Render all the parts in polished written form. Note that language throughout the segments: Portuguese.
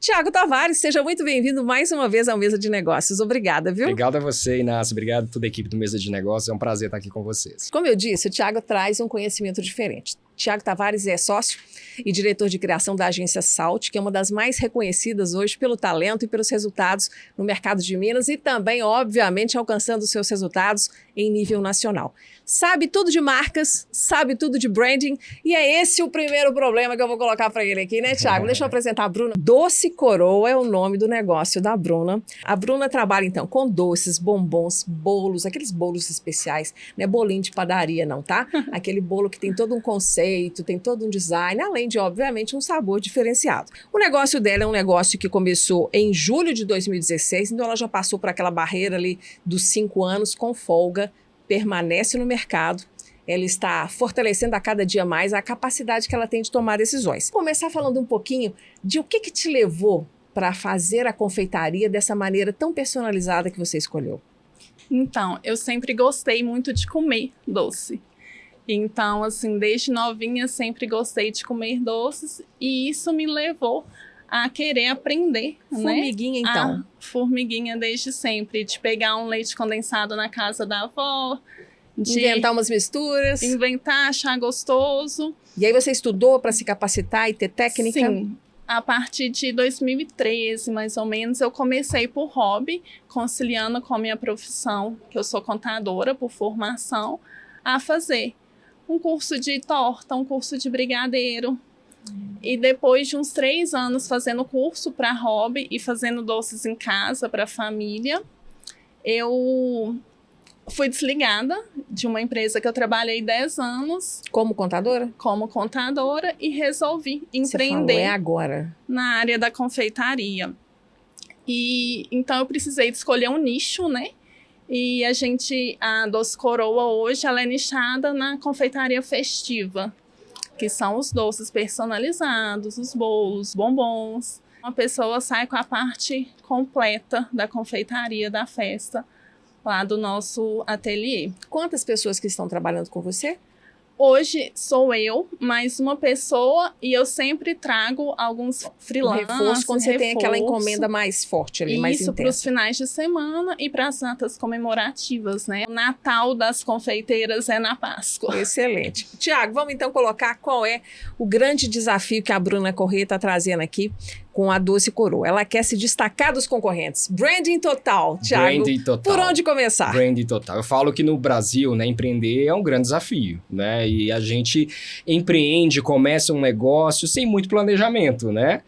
Tiago Tavares, seja muito bem-vindo mais uma vez ao Mesa de Negócios. Obrigada, viu? Obrigado a você, Inácio. Obrigado a toda a equipe do Mesa de Negócios. É um prazer estar aqui com vocês. Como eu disse, o Tiago traz um conhecimento diferente. Tiago Tavares é sócio e diretor de criação da agência Salt, que é uma das mais reconhecidas hoje pelo talento e pelos resultados no mercado de Minas e também, obviamente, alcançando seus resultados em nível nacional. Sabe tudo de marcas, sabe tudo de branding e é esse o primeiro problema que eu vou colocar para ele aqui, né, Tiago? Deixa eu apresentar a Bruna. Doce Coroa é o nome do negócio da Bruna. A Bruna trabalha, então, com doces, bombons, bolos, aqueles bolos especiais, não é bolinho de padaria não, tá? Aquele bolo que tem todo um conceito, tem todo um design, além de, obviamente, um sabor diferenciado. O negócio dela é um negócio que começou em julho de 2016, então ela já passou por aquela barreira ali dos 5 anos com folga, permanece no mercado. Ela está fortalecendo a cada dia mais a capacidade que ela tem de tomar decisões. Vou começar falando um pouquinho de o que te levou para fazer a confeitaria dessa maneira tão personalizada que você escolheu. Então, eu sempre gostei muito de comer doce. Então, assim, desde novinha sempre gostei de comer doces e isso me levou a querer aprender, Formiguinha, né? então. A formiguinha desde sempre, de pegar um leite condensado na casa da avó, de Inventar umas misturas. inventar, achar gostoso. E aí você estudou para se capacitar e ter técnica? Sim. A partir de 2013, mais ou menos, eu comecei por hobby, conciliando com a minha profissão, que eu sou contadora por formação, a fazer um curso de torta, um curso de brigadeiro. E depois de uns 3 anos fazendo curso para hobby e fazendo doces em casa para a família, eu fui desligada de uma empresa que eu trabalhei 10 anos. Como contadora? Como contadora e resolvi Você falou, empreender é agora. na área da confeitaria. E então eu precisei de escolher um nicho, né? E a Doce Coroa hoje, ela é nichada na confeitaria festiva, que são os doces personalizados, os bolos, bombons. Uma pessoa sai com a parte completa da confeitaria da festa, lá do nosso ateliê. Quantas pessoas que estão trabalhando com você? Hoje sou eu, mais uma pessoa, e eu sempre trago alguns freelancers. Reforço quando você tem aquela encomenda mais forte ali, mais Isso para os intensa. finais de semana e para as datas comemorativas, né? O Natal das confeiteiras é na Páscoa. Excelente. Tiago, vamos então colocar qual é o grande desafio que a Bruna Corrêa está trazendo aqui com a Doce Coroa. Ela quer se destacar dos concorrentes. Branding total, Tiago. Branding total. Por onde começar? Branding total. Eu falo que no Brasil, né, empreender é um grande desafio, né? E a gente empreende, começa um negócio sem muito planejamento, né?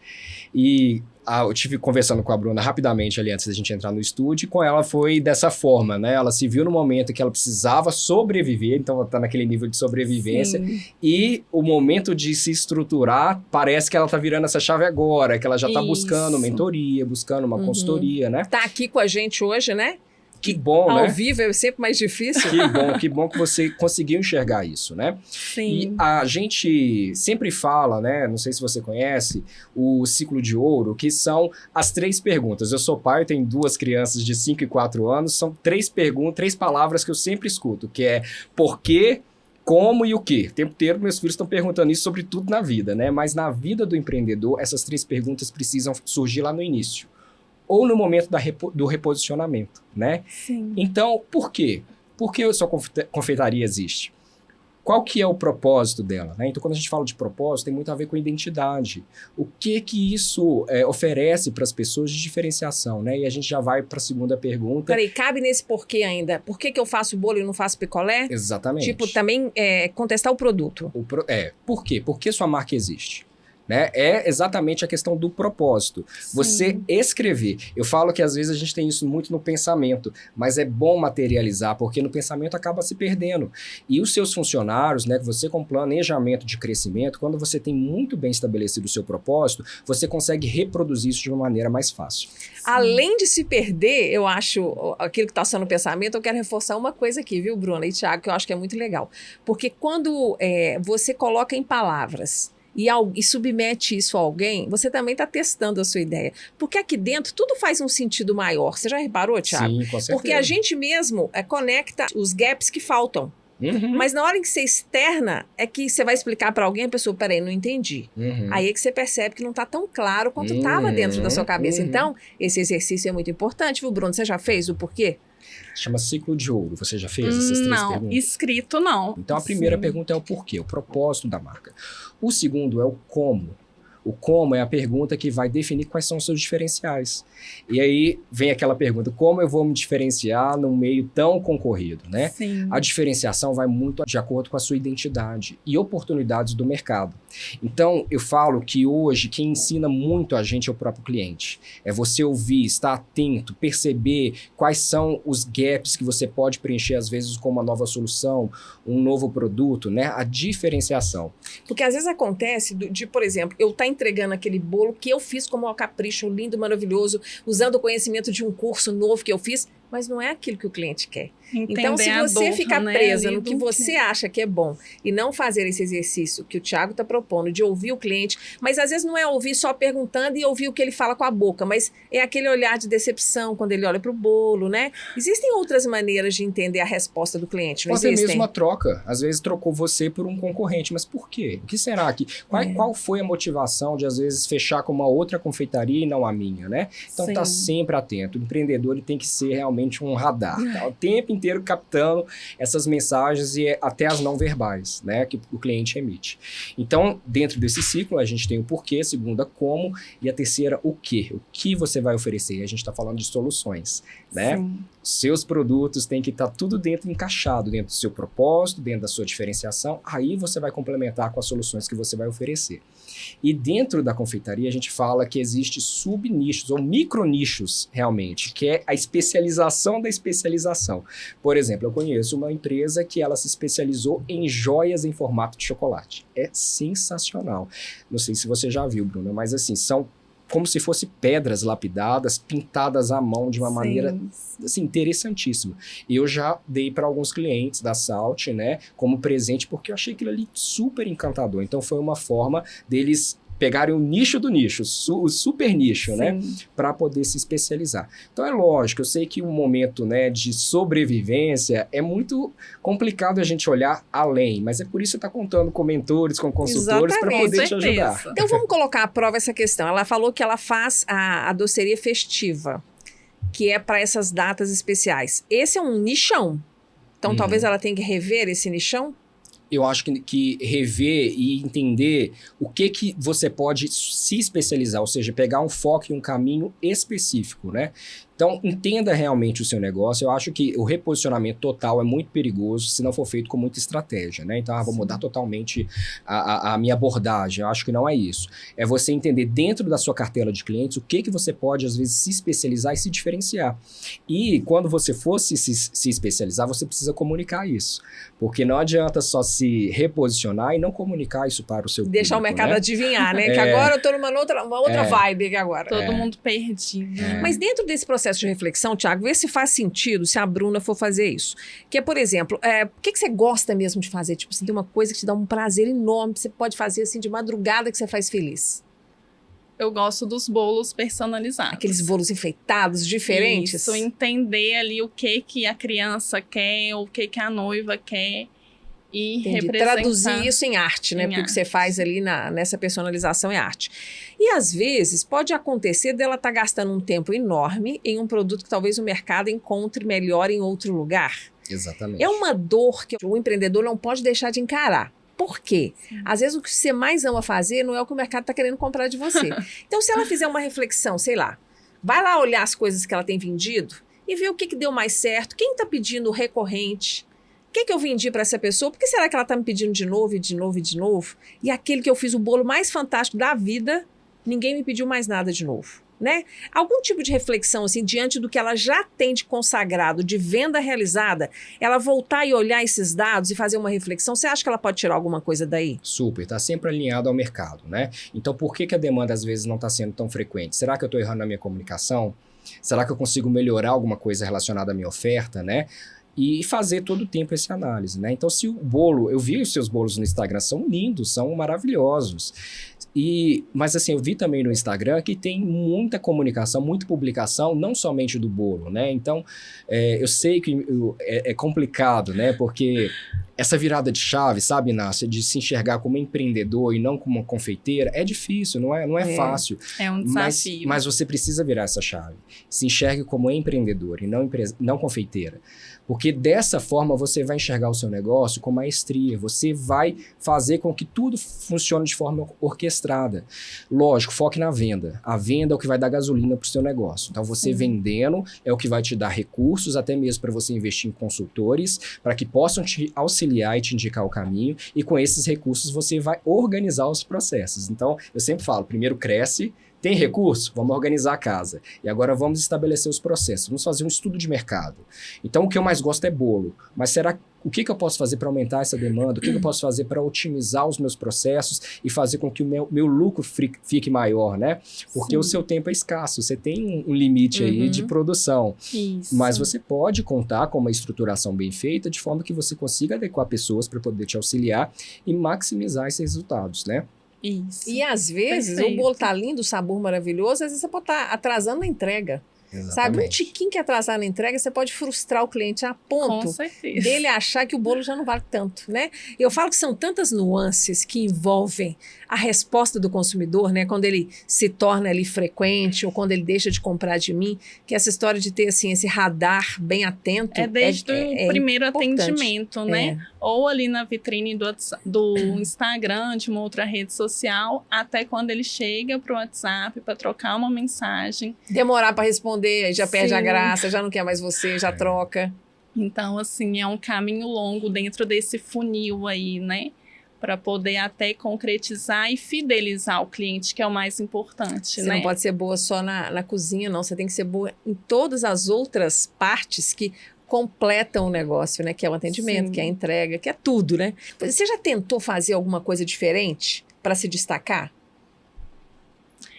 E eu tive conversando com a Bruna rapidamente ali antes da gente entrar no estúdio, e com ela foi dessa forma, né? Ela se viu no momento que ela precisava sobreviver, então ela tá naquele nível de sobrevivência, Sim. e o momento de se estruturar, parece que ela tá virando essa chave agora, que ela já tá buscando Isso. mentoria, buscando uma consultoria, né? Tá aqui com a gente hoje, né? Que bom, Ao né? vivo é sempre mais difícil. Que bom que você conseguiu enxergar isso, né? Sim. E a gente sempre fala, né? Não sei se você conhece, o ciclo de ouro, que são as 3 perguntas. Eu sou pai, tenho 2 crianças de 5 e 4 anos, são 3 perguntas, 3 palavras que eu sempre escuto, que é por quê, como e o quê. O tempo inteiro meus filhos estão perguntando isso sobre tudo na vida, né? Mas na vida do empreendedor, essas 3 perguntas precisam surgir lá no início. Ou no momento do reposicionamento, né? Sim. Então, por quê? Por que a sua confeitaria existe? Qual que é o propósito dela, né? Então, quando a gente fala de propósito, tem muito a ver com identidade. O que isso oferece para as pessoas de diferenciação, né? E a gente já vai para a segunda pergunta. Peraí, cabe nesse porquê ainda? Por que eu faço bolo e não faço picolé? Exatamente. Tipo, também contestar o produto. Por quê? Por que sua marca existe? Né? É exatamente a questão do propósito. Você escrever. Eu falo que às vezes a gente tem isso muito no pensamento, mas é bom materializar, porque no pensamento acaba se perdendo. E os seus funcionários, né, você com planejamento de crescimento, quando você tem muito bem estabelecido o seu propósito, você consegue reproduzir isso de uma maneira mais fácil. Além de se perder, eu acho, aquilo que está sendo pensamento, eu quero reforçar uma coisa aqui, viu, Bruna e Tiago, que eu acho que é muito legal. Porque quando você coloca em palavras e submete isso a alguém, você também está testando a sua ideia. Porque aqui dentro tudo faz um sentido maior. Você já reparou, Thiago? Sim, com certeza. Porque a gente mesmo conecta os gaps que faltam. Mas na hora em que você externa, é que você vai explicar para alguém, a pessoa, peraí, não entendi. Aí é que você percebe que não está tão claro quanto estava dentro da sua cabeça. Então, esse exercício é muito importante, viu, Bruno? Você já fez o porquê? Chama ciclo de ouro. Você já fez essas 3 perguntas? Não, escrito não. Então, a primeira pergunta é o porquê, o propósito da marca. O segundo é o como. O como é a pergunta que vai definir quais são os seus diferenciais. E aí vem aquela pergunta, como eu vou me diferenciar num meio tão concorrido, né? Sim. A diferenciação vai muito de acordo com a sua identidade e oportunidades do mercado. Então, eu falo que hoje quem ensina muito a gente é o próprio cliente. É você ouvir, estar atento, perceber quais são os gaps que você pode preencher, às vezes, com uma nova solução, um novo produto, né? A diferenciação. Porque às vezes acontece de, por exemplo, eu estar entregando aquele bolo que eu fiz como um capricho lindo, maravilhoso, usando o conhecimento de um curso novo que eu fiz, mas não é aquilo que o cliente quer. Entender Então, se você dor, ficar né, presa ali no que do você acha que é bom e não fazer esse exercício que o Thiago está propondo, de ouvir o cliente, mas às vezes não é ouvir só perguntando e ouvir o que ele fala com a boca, mas é aquele olhar de decepção quando ele olha para o bolo, né? Existem outras maneiras de entender a resposta do cliente, não Ou até existem? mesmo a troca. Às vezes trocou você por um concorrente, mas por quê? O que será que... Qual foi a motivação de, às vezes, fechar com uma outra confeitaria e não a minha, né? Então, tá sempre atento. O empreendedor ele tem que ser realmente um radar. Tá o tempo inteiro captando essas mensagens e até as não verbais, né, que o cliente emite. Então, dentro desse ciclo, a gente tem o porquê, a segunda, como, e a terceira, o quê? O que você vai oferecer? A gente está falando de soluções, né? Sim. Seus produtos têm que estar tudo encaixado dentro do seu propósito, dentro da sua diferenciação, aí você vai complementar com as soluções que você vai oferecer. E dentro da confeitaria, a gente fala que existe subnichos ou micronichos, realmente, que é a especialização da especialização. Por exemplo, eu conheço uma empresa que ela se especializou em joias em formato de chocolate. É sensacional. Não sei se você já viu, Bruna, mas assim, são como se fossem pedras lapidadas, pintadas à mão de uma maneira assim, interessantíssima. Eu já dei para alguns clientes da Salt, né, como presente, porque eu achei aquilo ali super encantador. Então foi uma forma deles pegarem o nicho do nicho, o super nicho, né, para poder se especializar. Então é lógico, eu sei que um momento, né, de sobrevivência é muito complicado a gente olhar além, mas é por isso que você está contando com mentores, com consultores para poder te ajudar. Então vamos colocar à prova essa questão. Ela falou que ela faz a doceria festiva, que é para essas datas especiais. Esse é um nichão. Então talvez ela tenha que rever esse nichão? Eu acho que rever e entender o que você pode se especializar, ou seja, pegar um foco e um caminho específico, né? Então, entenda realmente o seu negócio. Eu acho que o reposicionamento total é muito perigoso se não for feito com muita estratégia, né? Então, vou mudar totalmente a minha abordagem. Eu acho que não é isso. É você entender dentro da sua cartela de clientes o que você pode, às vezes, se especializar e se diferenciar. E quando você for se especializar, você precisa comunicar isso. Porque não adianta só se reposicionar e não comunicar isso para o seu público. Deixar o mercado adivinhar, né? Que agora eu tô numa outra vibe aqui agora. Todo mundo perdido. Mas dentro desse processo de reflexão, Thiago, vê se faz sentido se a Bruna for fazer isso. Que é, por exemplo, o que você gosta mesmo de fazer? Tipo assim, tem uma coisa que te dá um prazer enorme, que você pode fazer assim de madrugada que você faz feliz. Eu gosto dos bolos personalizados. Aqueles bolos enfeitados, diferentes. Isso, entender ali o que a criança quer, o que a noiva quer. E representar. Traduzir isso em arte, né? Porque o que você faz ali nessa personalização é arte. E às vezes pode acontecer dela estar gastando um tempo enorme em um produto que talvez o mercado encontre melhor em outro lugar. Exatamente. É uma dor que o empreendedor não pode deixar de encarar. Por quê? Às vezes o que você mais ama fazer não é o que o mercado está querendo comprar de você. Então, se ela fizer uma reflexão, sei lá, vai lá olhar as coisas que ela tem vendido e ver o que deu mais certo, quem está pedindo recorrente. O que eu vendi para essa pessoa? Por que será que ela está me pedindo de novo e de novo e de novo? E aquele que eu fiz o bolo mais fantástico da vida, ninguém me pediu mais nada de novo, né? Algum tipo de reflexão, assim, diante do que ela já tem de consagrado, de venda realizada, ela voltar e olhar esses dados e fazer uma reflexão, você acha que ela pode tirar alguma coisa daí? Super, está sempre alinhado ao mercado, né? Então, por que a demanda às vezes não está sendo tão frequente? Será que eu estou errando na minha comunicação? Será que eu consigo melhorar alguma coisa relacionada à minha oferta, né? E fazer todo o tempo essa análise, né? Então, se o bolo... Eu vi os seus bolos no Instagram, são lindos, são maravilhosos. Mas assim, eu vi também no Instagram que tem muita comunicação, muita publicação, não somente do bolo, né? Então, eu sei que é complicado, né? Porque essa virada de chave, sabe, Inácia, de se enxergar como empreendedor e não como uma confeiteira, é difícil, não é fácil. É um desafio. Mas você precisa virar essa chave. Se enxergue como empreendedor e não confeiteira. Porque dessa forma você vai enxergar o seu negócio com maestria, você vai fazer com que tudo funcione de forma orquestrada. Lógico, foque na venda. A venda é o que vai dar gasolina para o seu negócio. Então você vendendo é o que vai te dar recursos, até mesmo para você investir em consultores, para que possam te auxiliar e te indicar o caminho, e com esses recursos você vai organizar os processos. Então eu sempre falo, primeiro cresce. Tem recurso? Vamos organizar a casa. E agora vamos estabelecer os processos. Vamos fazer um estudo de mercado. Então, o que eu mais gosto é bolo. Mas o que eu posso fazer para aumentar essa demanda? O que eu posso fazer para otimizar os meus processos e fazer com que o meu lucro fique maior, né? Porque o seu tempo é escasso. Você tem um limite aí de produção. Isso. Mas você pode contar com uma estruturação bem feita de forma que você consiga adequar pessoas para poder te auxiliar e maximizar esses resultados, né? Isso. E às vezes o bolo tá lindo, o sabor maravilhoso, às vezes você pode estar atrasando a entrega. Exatamente. Sabe, um tiquinho que atrasar na entrega, você pode frustrar o cliente a ponto Com certeza. dele achar que o bolo já não vale tanto, né? Eu falo que são tantas nuances que envolvem a resposta do consumidor, né? Quando ele se torna ali frequente ou quando ele deixa de comprar de mim, que essa história de ter, assim, esse radar bem atento é desde o primeiro atendimento, né? Ou ali na vitrine do Instagram, de uma outra rede social, até quando ele chega pro WhatsApp para trocar uma mensagem. Demorar para responder, já perde a Sim. graça, já não quer mais você, já troca. Então, assim, é um caminho longo dentro desse funil aí, né? Para poder até concretizar e fidelizar o cliente, que é o mais importante, Você né? não pode ser boa só na cozinha, não. Você tem que ser boa em todas as outras partes que completam o negócio, né? Que é o atendimento, Sim. que é a entrega, que é tudo, né? Você já tentou fazer alguma coisa diferente para se destacar?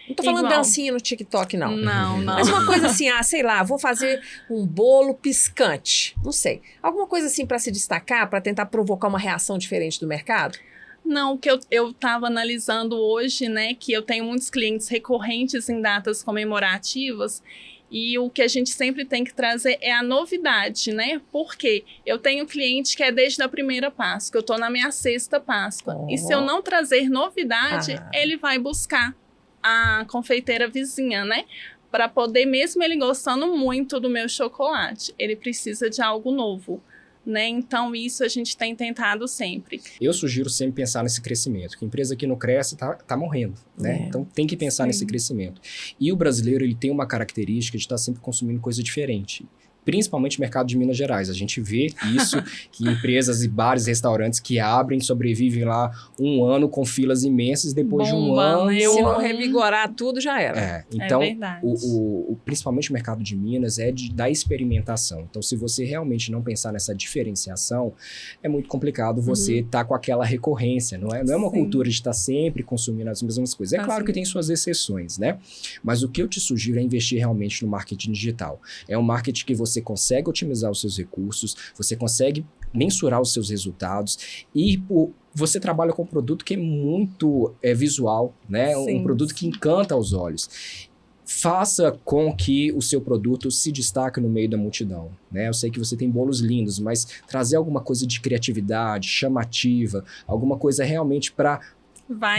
Não tô falando Igual. dancinha no TikTok, não. Não, não. Mas uma coisa assim, sei lá, vou fazer um bolo piscante. Não sei. Alguma coisa assim para se destacar, para tentar provocar uma reação diferente do mercado? Não, o que eu estava analisando hoje, né, que eu tenho muitos clientes recorrentes em datas comemorativas, e o que a gente sempre tem que trazer é a novidade, né? Porque eu tenho cliente que é desde a primeira Páscoa, eu estou na minha sexta Páscoa. E se eu não trazer novidade, ele vai buscar a confeiteira vizinha, né? Para poder, mesmo ele gostando muito do meu chocolate, ele precisa de algo novo. Né? Então, isso a gente tem tentado sempre. Eu sugiro sempre pensar nesse crescimento, que a empresa que não cresce tá morrendo, né? Então, tem que pensar nesse crescimento. E o brasileiro, ele tem uma característica de estar sempre consumindo coisa diferente. Principalmente no mercado de Minas Gerais. A gente vê isso, que empresas e bares, restaurantes que abrem, sobrevivem lá um ano com filas imensas, depois de um ano... né? Se não revigorar tudo, já era. Então, verdade. principalmente o mercado de Minas é da experimentação. Então, se você realmente não pensar nessa diferenciação, é muito complicado você estar com aquela recorrência. Não é uma cultura de estar sempre consumindo as mesmas coisas. É claro que tem suas exceções, né? Mas o que eu te sugiro é investir realmente no marketing digital. É um marketing que você consegue otimizar os seus recursos, você consegue mensurar os seus resultados e você trabalha com um produto que é muito visual, né? Um produto que encanta aos olhos. Faça com que o seu produto se destaque no meio da multidão, né? Eu sei que você tem bolos lindos, mas trazer alguma coisa de criatividade, chamativa, alguma coisa realmente para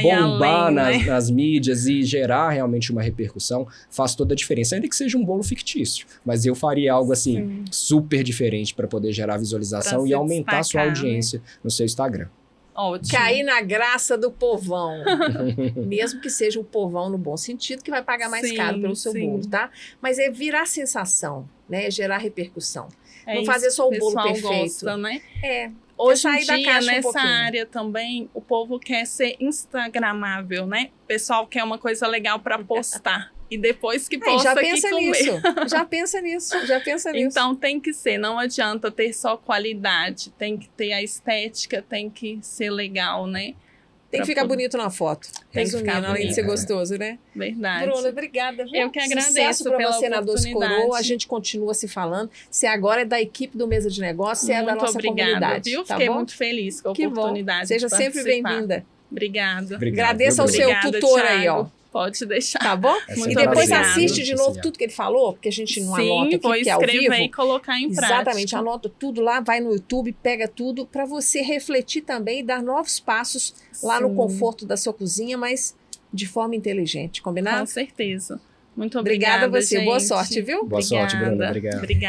bombar nas mídias e gerar realmente uma repercussão, faz toda a diferença. Ainda que seja um bolo fictício, mas eu faria algo assim, super diferente para poder gerar visualização e aumentar a sua audiência no seu Instagram. Ótimo. Cair na graça do povão. Mesmo que seja o povão no bom sentido, que vai pagar mais caro pelo seu bolo, tá? Mas é virar sensação, né? É gerar repercussão. Não fazer só o bolo perfeito. Gosta, né? Hoje em dia, nessa área também, o povo quer ser instagramável, né? O pessoal quer uma coisa legal para postar. E depois que posta já aqui pensa comer. nisso. Já pensa nisso. Então tem que ser, não adianta ter só qualidade. Tem que ter a estética, tem que ser legal, né? Tem que ficar bonito na foto. Tem que ficar bonito. Além de ser gostoso, né? Verdade. Bruna, obrigada. Viu? Eu que agradeço Sucesso pra pela você na Doce oportunidade. Coroa. A gente continua se falando. Você agora é da equipe do Mesa de Negócios, você é da nossa obrigada, comunidade. Viu? Tá Fiquei bom? muito feliz com a Que oportunidade. bom. Seja de sempre participar. bem-vinda. Obrigada. Obrigado, Agradeça ao viu, seu Bruna? Obrigada, tutor Thiago. aí, ó. Pode deixar. Tá bom? É E sempre depois obrigada. assiste de novo Sim, tudo que ele falou, porque a gente não anota Sim, aqui, vou que é ao escrever vivo. e colocar em prática. Exatamente, anota tudo lá, vai no YouTube, pega tudo para você refletir também e dar novos passos lá no Sim. conforto da sua cozinha, mas de forma inteligente, Com combinado? certeza. Muito Obrigada obrigada, a você, boa gente. sorte, viu? Boa sorte, Bruna. Obrigada. Obrigado. Obrigada.